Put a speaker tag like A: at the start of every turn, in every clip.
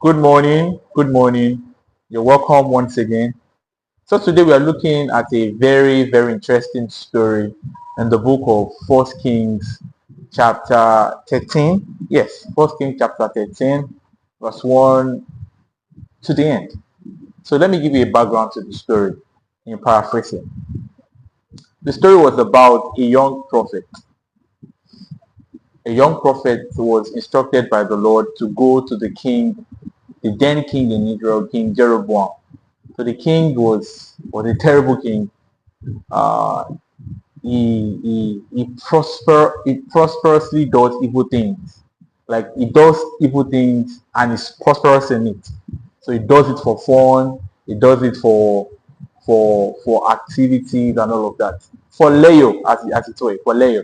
A: Good morning. Good morning. You're welcome once again. So today we are looking at a very, very interesting story in the book of First Kings chapter 13. Yes, First Kings chapter 13, verse 1 to the end. So let me give you a background to the story in paraphrasing. The story was about a young prophet. A young prophet was instructed by the Lord to go to the king, the then king in Israel, King Jeroboam. So the king was a terrible king. Uh, he prosperously does evil things. Like he does evil things and is prosperous in it. So he does it for fun. He does it for activities and all of that. For Leo, as it were, for Leo.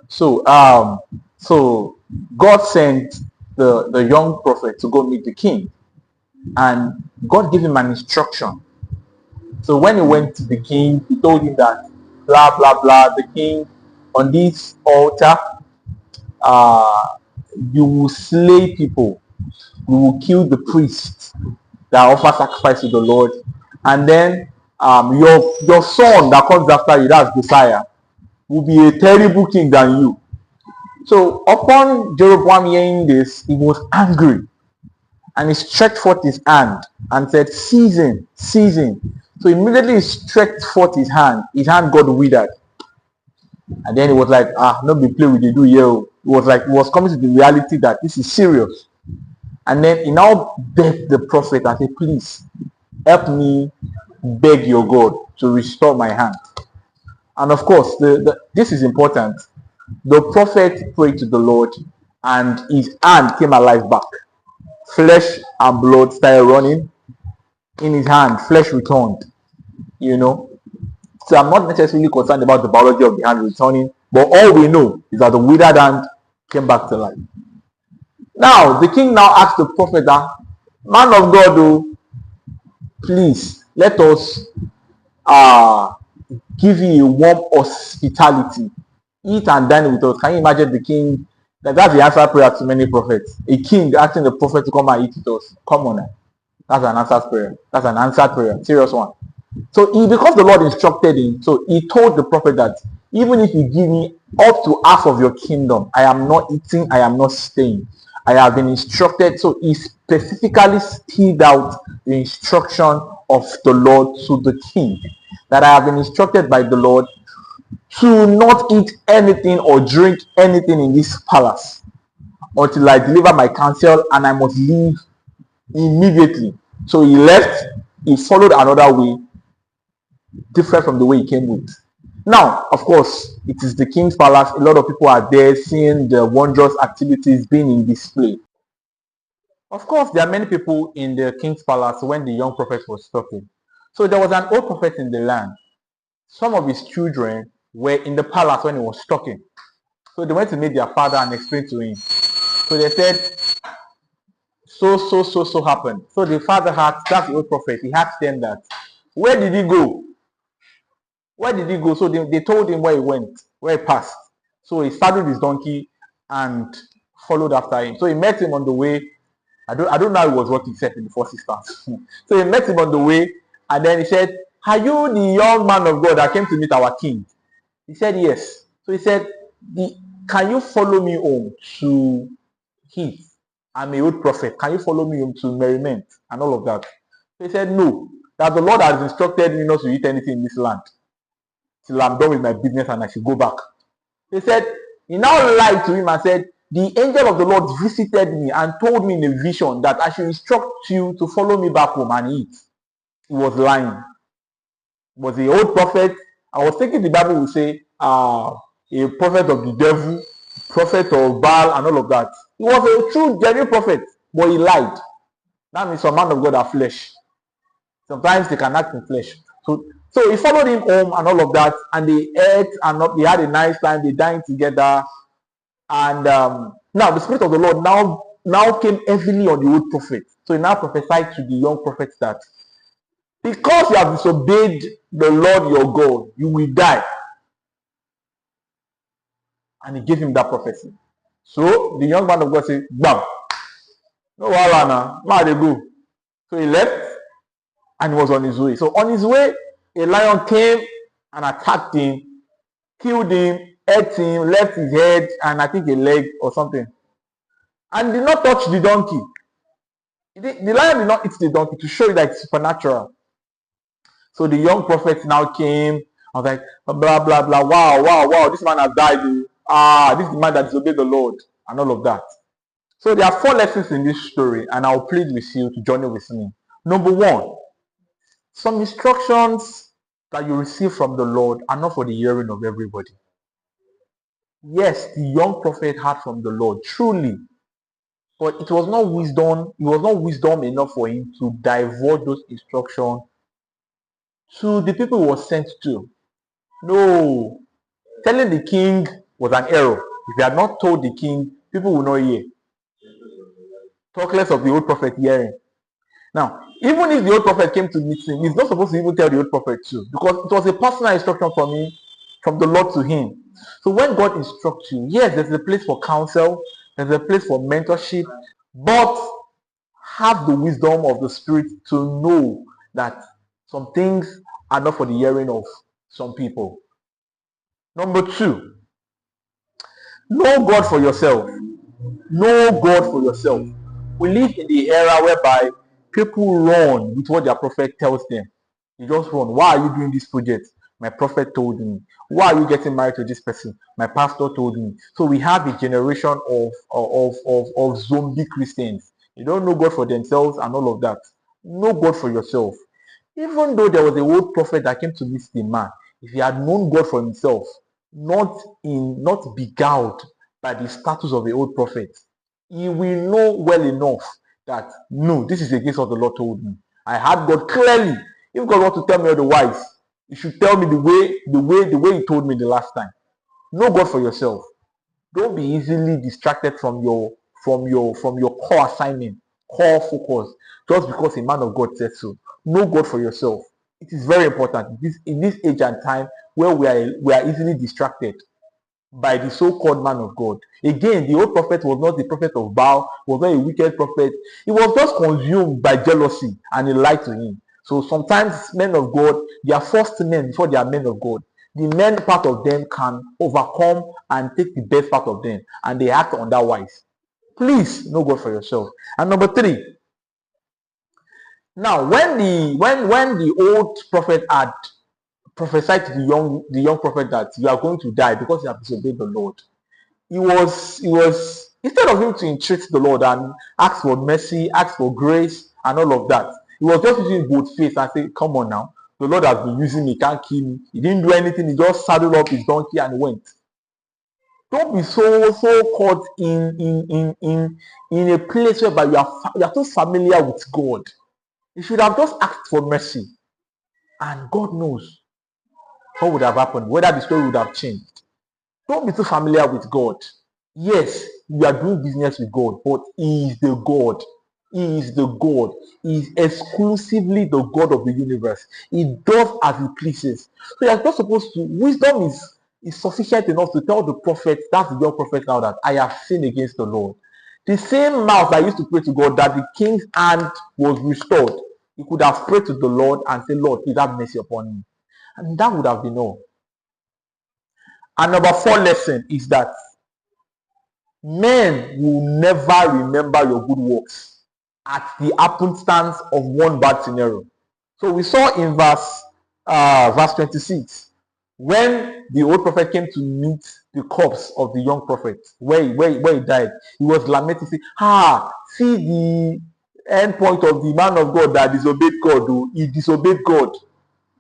A: So so God sent the young prophet to go meet the king, and God gave him an instruction. So when he went to the king, he told him that blah blah blah. The king, on this altar, uh, you will slay people. You will kill the priests that offer sacrifice to the Lord, and then your son that comes after you, that's Josiah, will be a terrible king than you. So upon Jeroboam hearing this, he was angry, and he stretched forth his hand and said, "Season, season." So immediately he stretched forth his hand got withered. And then it was like, not be play with the do here. It was like, it was coming to the reality that this is serious. And then he now begged the prophet and said, "Please help me beg your God to restore my hand." And of course, this is important. The prophet prayed to the Lord, and his hand came alive back. Flesh and blood started running in his hand. Flesh returned, you know. So I'm not necessarily concerned about the biology of the hand returning, but all we know is that the withered hand came back to life. Now, the king now asked the prophet, "Man of God, oh, please let us uh, give you a warm hospitality. Eat and dine with us." Can you imagine the king? That's the answer prayer to many prophets. A king asking the prophet to come and eat with us. Come on now. That's an answered prayer. That's an answered prayer. Serious one. So because the Lord instructed him, so he told the prophet that even if you give me up to half of your kingdom, I am not eating, I am not staying. I have been instructed. So he specifically spelled out the instruction of the Lord to the king, that I have been instructed by the Lord to not eat anything or drink anything in this palace until I deliver my counsel, and I must leave immediately. So he left, he followed another way different from the way he came with. Now, of course, it is the king's palace. A lot of people are there seeing the wondrous activities being in display. Of course, there are many people in the king's palace when the young prophet was talking. So there was an old prophet in the land. Some of his children were in the palace when he was talking. So they went to meet their father and explain to him. So they said, so happened. So the father asked, that's the old prophet, he asked them that, where did he go? Where did he go? So they told him where he went, where he passed. So he saddled his donkey and followed after him. So he met him on the way. I don't know how he was working except in the first instance. So he met him on the way, and then he said, "Are you the young man of God that came to meet our king?" He said, "Yes." So he said, "Can you follow me home to Heath? I'm a old prophet. Can you follow me home to merriment and all of that?" So he said, "No, that the Lord has instructed me not to eat anything in this land till I'm done with my business and I should go back." He said, he now lied to him and said, "The angel of the Lord visited me and told me in a vision that I should instruct you to follow me back home and eat." He was lying. He was the old prophet. I was thinking the Bible would say, a prophet of the devil, prophet of Baal, and all of that. He was a true, genuine prophet, but he lied. That means some man of God are flesh. Sometimes they can act in flesh. So he followed him home and all of that, and they ate and they had a nice time. They dined together, and now the spirit of the Lord now came heavily on the old prophet. So he now prophesied to the young prophet that because you have disobeyed the Lord your God, you will die. And he gave him that prophecy. So the young man of God said, "Bam." No wahala na, ma dey go. So he left and he was on his way. So on his way, a lion came and attacked him, killed him, ate him, left his head and I think a leg or something, and did not touch the donkey. The lion did not eat the donkey to show you that it's supernatural. So the young prophet now came. I was like, blah, blah, blah. Wow, wow, wow. This man has died. This is the man that disobeyed the Lord and all of that. So there are 4 lessons in this story, and I'll plead with you to journey with me. Number 1, some instructions that you receive from the Lord are not for the hearing of everybody. Yes, the young prophet heard from the Lord, truly. But it was not wisdom enough for him to divulge those instructions to the people he was sent to. No. Telling the king was an error. If he had not told the king, people will not hear. Talk less of the old prophet hearing. Now, even if the old prophet came to meet him, he's not supposed to even tell the old prophet too, because it was a personal instruction from the Lord to him. So when God instructs you, yes, there's a place for counsel, there's a place for mentorship, but have the wisdom of the Spirit to know that some things are not for the hearing of some people. Number 2, know God for yourself. Know God for yourself. We live in the era whereby people run with what their prophet tells them. You just run. Why are you doing this project? My prophet told me. Why are you getting married to this person? My pastor told me. So we have a generation of zombie Christians. You don't know God for themselves and all of that. Know God for yourself. Even though there was a old prophet that came to meet the man, if he had known God for himself, not beguiled by the status of the old prophet, he will know well enough that no, this is against what the Lord told me. I had God clearly. If God wants to tell me otherwise, he should tell me the way he told me the last time. Know God for yourself. Don't be easily distracted from your core assignment, core focus, just because a man of God says so. Know God for yourself. It is very important in this age and time where we are easily distracted by the so-called man of God. Again, the old prophet was not the prophet of Baal, was not a wicked prophet. He was just consumed by jealousy and he lied to him. So sometimes men of God, they are first men before they are men of God. The men part of them can overcome and take the best part of them, and they act otherwise. Please know God for yourself. And number 3, now when the old prophet had prophesied to the young prophet that you are going to die because you have disobeyed the Lord, he was instead of him to entreat the Lord and ask for mercy, ask for grace and all of that, he was just using both faith and say, come on now, the Lord has been using me, can't kill me. He didn't do anything, he just saddled up his donkey and went. Don't be so caught in a place whereby you are too familiar with God. You should have just asked for mercy, and God knows what would have happened, whether the story would have changed. Don't be too familiar with God. Yes, you are doing business with God, but He is the God. He is the God. He is exclusively the God of the universe. He does as He pleases. So you are not supposed to. Wisdom is sufficient enough to tell the prophet, that's the young prophet now, that I have sinned against the Lord. The same mouth that used to pray to God that the king's hand was restored, he could have prayed to the Lord and said, Lord, please have mercy upon me. And that would have been all. And number 4 lesson is that men will never remember your good works at the happenstance of one bad scenario. So we saw in verse 26, when the old prophet came to meet the corpse of the young prophet, where he died, he was lamenting, saying, see the end point of the man of God that disobeyed God. He disobeyed God.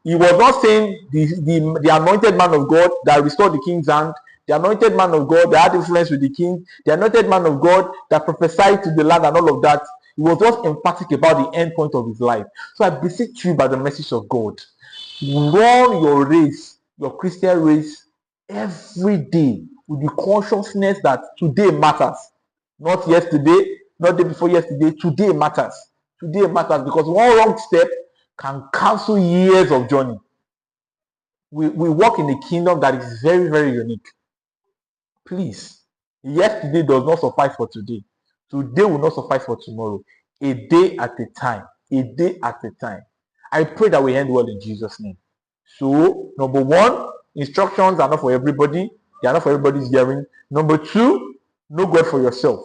A: He was not saying the anointed man of God that restored the king's hand, the anointed man of God that had influence with the king, the anointed man of God that prophesied to the land and all of that. He was just emphatic about the end point of his life. So I beseech you by the message of God, run your race, your Christian race, every day with the consciousness that today matters. Not yesterday, not the day before yesterday, today matters. Today matters, because one wrong step can cancel years of journey. We walk in a kingdom that is very, very unique. Please, yesterday does not suffice for today. Today will not suffice for tomorrow. A day at a time. A day at a time. I pray that we end well in Jesus' name. So, number one, instructions are not for everybody. They are not for everybody's hearing. Number two, know God for yourself.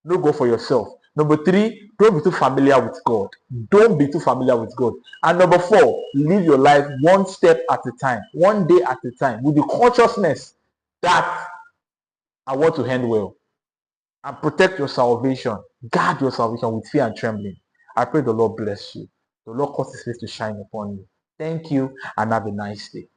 A: Know God for yourself. Number three, don't be too familiar with God. Don't be too familiar with God. And number four, live your life one step at a time, one day at a time, with the consciousness that I want to end well. And protect your salvation. Guard your salvation with fear and trembling. I pray the Lord bless you. The Lord cause his face to shine upon you. Thank you and have a nice day.